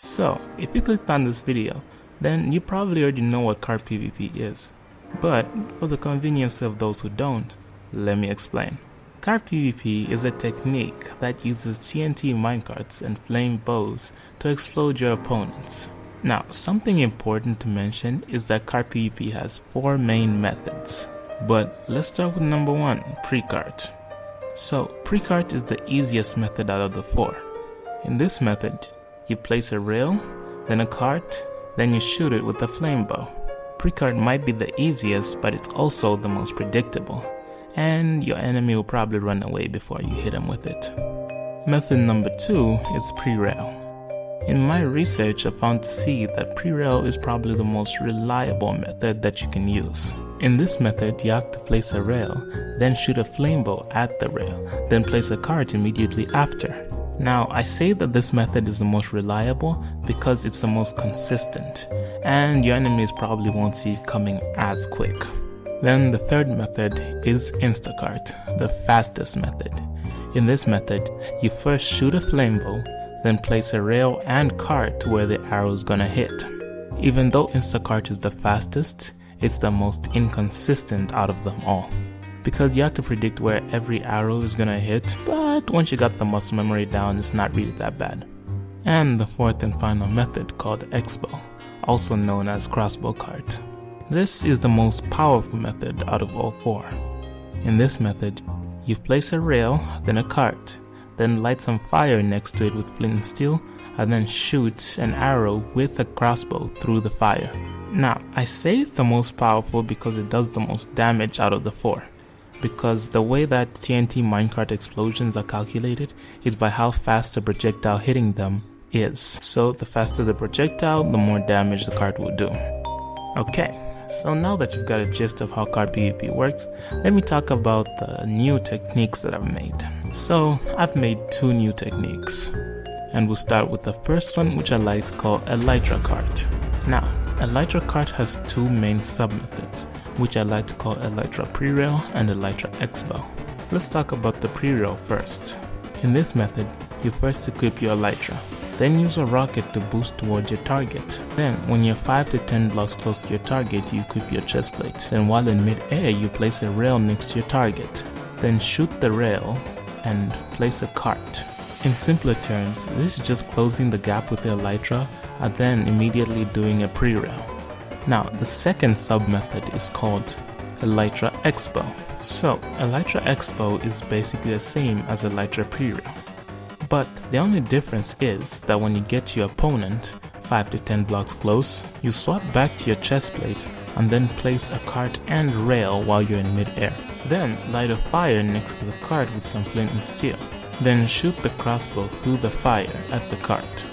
So, if you clicked on this video, then you probably already know what cart PvP is. But, for the convenience of those who don't, let me explain. Cart PvP is a technique that uses TNT minecarts and flame bows to explode your opponents. Now, something important to mention is that cart PvP has 4 main methods. But let's start with number 1, pre-cart. So, pre-cart is the easiest method out of the 4. In this method, you place a rail, then a cart, then you shoot it with a flame bow. Pre-cart might be the easiest, but it's also the most predictable, and your enemy will probably run away before you hit him with it. Method number 2 is pre-rail. In my research, I found to see that pre-rail is probably the most reliable method that you can use. In this method, you have to place a rail, then shoot a flame bow at the rail, then place a cart immediately after. Now, I say that this method is the most reliable because it's the most consistent, and your enemies probably won't see it coming as quick. Then the third method is Instacart, the fastest method. In this method, you first shoot a flame bow, then place a rail and cart where the arrow is gonna hit. Even though Instacart is the fastest, it's the most inconsistent out of them all, because you have to predict where every arrow is gonna hit, but once you got the muscle memory down, it's not really that bad. And the fourth and final method, called X-bow, also known as crossbow cart. This is the most powerful method out of all 4. In this method, you place a rail, then a cart, then light some fire next to it with flint and steel, and then shoot an arrow with a crossbow through the fire. Now, I say it's the most powerful because it does the most damage out of the 4. Because the way that TNT minecart explosions are calculated is by how fast the projectile hitting them is. So the faster the projectile, the more damage the cart will do. Okay, so now that you've got a gist of how cart PvP works, let me talk about the new techniques that I've made. So I've made 2 new techniques, and we'll start with the first one, which I like to call Elytra Cart. Now, Elytra Cart has 2 main sub-methods, which I like to call Elytra Pre-Rail and Elytra X-bow. Let's talk about the Pre-Rail first. In this method, you first equip your Elytra, then use a rocket to boost towards your target. Then, when you're 5 to 10 blocks close to your target, you equip your chest plate. Then while in mid-air, you place a rail next to your target. Then shoot the rail and place a cart. In simpler terms, this is just closing the gap with the Elytra and then immediately doing a pre-rail. Now, the second sub-method is called Elytra X-bow. So, Elytra X-bow is basically the same as Elytra Pre-rail. But the only difference is that when you get to your opponent 5 to 10 blocks close, you swap back to your chest plate and then place a cart and rail while you're in mid-air. Then light a fire next to the cart with some flint and steel. Then shoot the crossbow through the fire at the cart.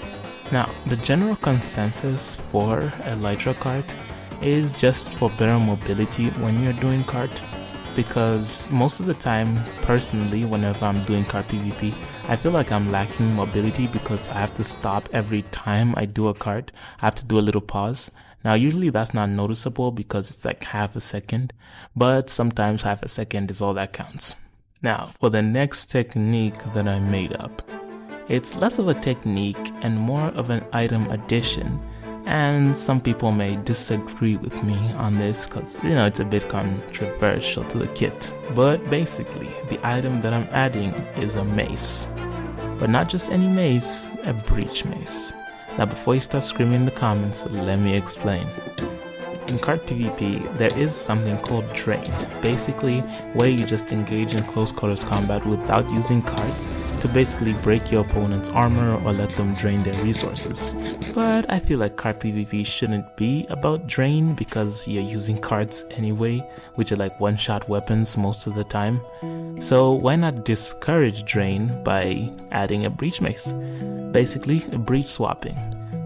Now, the general consensus for Elytra Cart is just for better mobility when you're doing cart, because most of the time, personally, whenever I'm doing cart PvP, I feel like I'm lacking mobility because I have to stop every time I do a cart. I have to do a little pause. Now, usually that's not noticeable because it's like half a second, but sometimes half a second is all that counts. Now, for the next technique that I made up, it's less of a technique and more of an item addition, and some people may disagree with me on this because, it's a bit controversial to the kit. But basically, the item that I'm adding is a mace. But not just any mace, a breach mace. Now before you start screaming in the comments, let me explain. In cart PvP, there is something called drain, basically where you just engage in close quarters combat without using carts to basically break your opponent's armor or let them drain their resources. But I feel like cart PvP shouldn't be about drain because you're using carts anyway, which are like one-shot weapons most of the time. So why not discourage drain by adding a breach mace? Basically, breach swapping.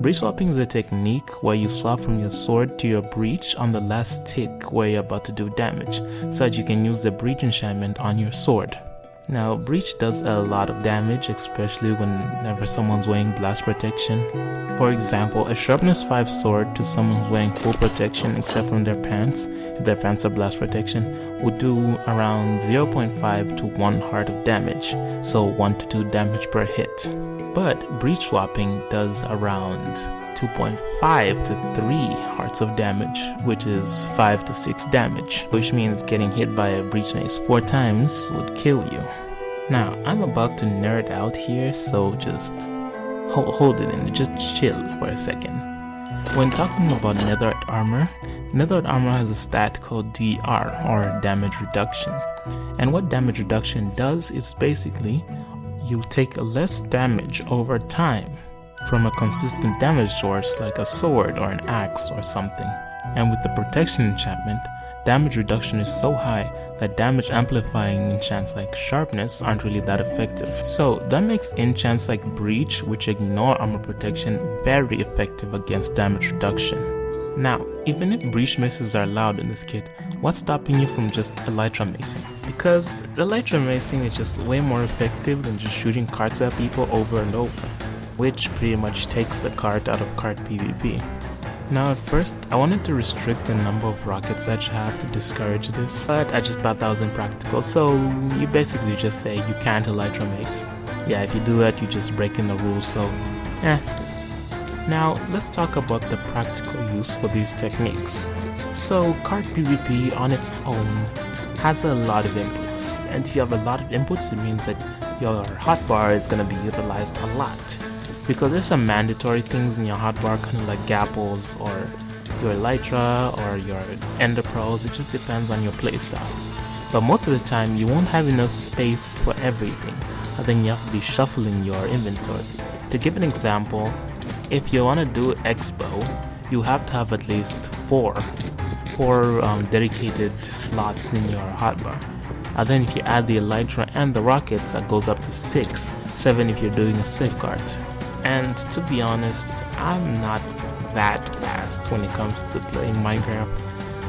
Breach swapping is a technique where you swap from your sword to your breach on the last tick where you're about to do damage, so that you can use the breach enchantment on your sword. Now, breach does a lot of damage, especially whenever someone's wearing blast protection. For example, a sharpness 5 sword to someone who's wearing full protection except from their pants, if their pants are blast protection, would do around 0.5 to 1 heart of damage, so 1 to 2 damage per hit. But breach swapping does around 2.5 to 3 hearts of damage, which is 5 to 6 damage, which means getting hit by a breach mace 4 times would kill you. Now, I'm about to nerd out here, so just hold it in, just chill for a second. When talking about netherite armor has a stat called DR, or damage reduction. And what damage reduction does is basically, you take less damage over time from a consistent damage source like a sword or an axe or something. And with the protection enchantment, damage reduction is so high that damage amplifying enchants like sharpness aren't really that effective. So that makes enchants like breach, which ignore armor protection, very effective against damage reduction. Now, even if breach maces are allowed in this kit, what's stopping you from just elytra macing? Because elytra macing is just way more effective than just shooting carts at people over and over, which pretty much takes the cart out of cart PvP. Now at first, I wanted to restrict the number of rockets that you have to discourage this, but I just thought that was impractical, so you basically just say you can't elytra mace. Yeah, if you do that, you're just breaking the rules, so Now, let's talk about the practical use for these techniques. So, cart PvP on its own has a lot of inputs, and if you have a lot of inputs, it means that your hotbar is going to be utilized a lot. Because there's some mandatory things in your hotbar, kind of like gapples or your elytra or your ender pearls. It just depends on your playstyle. But most of the time, you won't have enough space for everything, and then you have to be shuffling your inventory. To give an example, if you want to do expo, you have to have at least four dedicated slots in your hotbar. And then if you add the elytra and the rockets, that goes up to 6, 7 if you're doing a safeguard. And to be honest, I'm not that fast when it comes to playing Minecraft.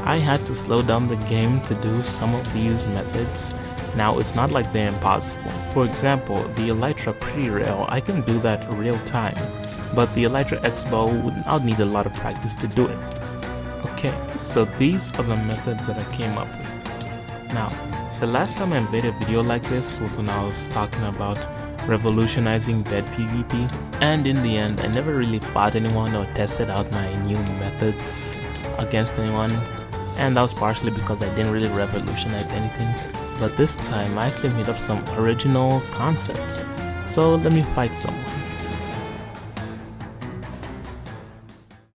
I had to slow down the game to do some of these methods. Now, it's not like they're impossible. For example, the elytra pre-rail, I can do that real time. But the elytra expo, I'll need a lot of practice to do it. Okay, so these are the methods that I came up with. Now, the last time I made a video like this was when I was talking about revolutionizing bed PvP, and in the end I never really fought anyone or tested out my new methods against anyone, and that was partially because I didn't really revolutionize anything. But this time I actually made up some original concepts, so let me fight someone.